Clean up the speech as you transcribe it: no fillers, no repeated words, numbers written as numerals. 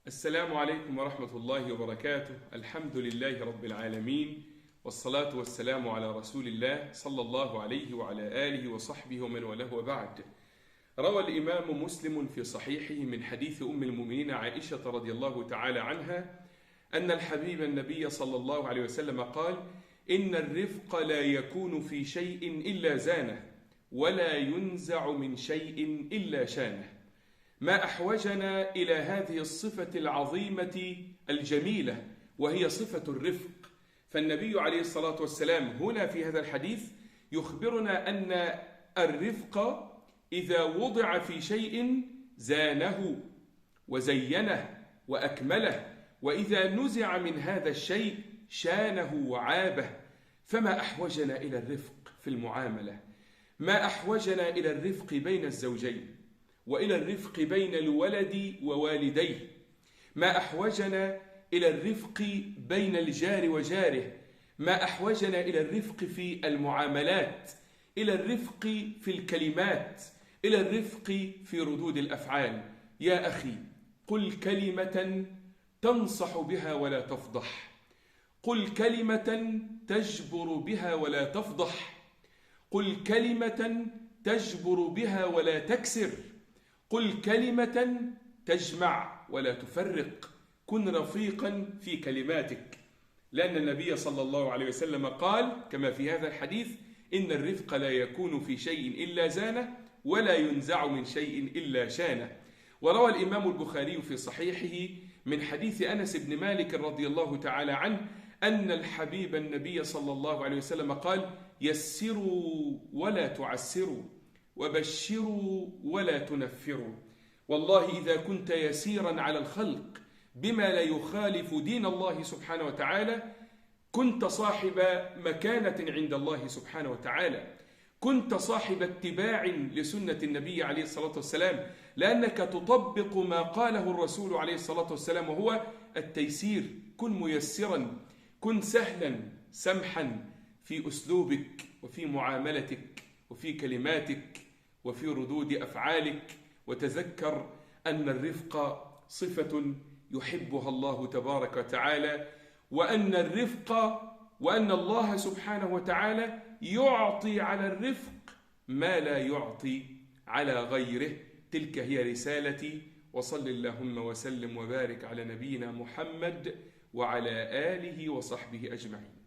السلام عليكم ورحمة الله وبركاته. الحمد لله رب العالمين، والصلاة والسلام على رسول الله صلى الله عليه وعلى آله وصحبه ومن والاه، وبعد. روى الإمام مسلم في صحيحه من حديث أم المؤمنين عائشة رضي الله تعالى عنها أن الحبيب النبي صلى الله عليه وسلم قال: إن الرفق لا يكون في شيء إلا زانه، ولا ينزع من شيء إلا شانه. ما أحوجنا إلى هذه الصفة العظيمة الجميلة، وهي صفة الرفق. فالنبي عليه الصلاة والسلام هنا في هذا الحديث يخبرنا أن الرفق إذا وضع في شيء زانه وزينه وأكمله، وإذا نزع من هذا الشيء شانه وعابه. فما أحوجنا إلى الرفق في المعاملة؟ ما أحوجنا إلى الرفق بين الزوجين، وإلى الرفق بين الولد ووالديه. ما أحوجنا إلى الرفق بين الجار وجاره. ما أحوجنا إلى الرفق في المعاملات، إلى الرفق في الكلمات، إلى الرفق في ردود الأفعال. يا أخي، قل كلمة تنصح بها ولا تفضح، قل كلمة تجبر بها ولا تفضح، قل كلمة تجبر بها ولا تكسر، قل كلمة تجمع ولا تفرق. كن رفيقا في كلماتك، لأن النبي صلى الله عليه وسلم قال كما في هذا الحديث: إن الرفق لا يكون في شيء إلا زانه، ولا ينزع من شيء إلا شانه. وروى الإمام البخاري في صحيحه من حديث أنس بن مالك رضي الله تعالى عنه أن الحبيب النبي صلى الله عليه وسلم قال: يسروا ولا تعسروا، وبشروا ولا تنفروا. والله إذا كنت يسيرا على الخلق بما لا يخالف دين الله سبحانه وتعالى، كنت صاحب مكانة عند الله سبحانه وتعالى، كنت صاحب اتباع لسنة النبي عليه الصلاة والسلام، لأنك تطبق ما قاله الرسول عليه الصلاة والسلام، وهو التيسير. كن ميسرا، كن سهلا سمحا في أسلوبك وفي معاملتك وفي كلماتك وفي ردود أفعالك. وتذكر أن الرفق صفة يحبها الله تبارك وتعالى، وأن الله سبحانه وتعالى يعطي على الرفق ما لا يعطي على غيره. تلك هي رسالتي، وصل اللهم وسلم وبارك على نبينا محمد وعلى آله وصحبه أجمعين.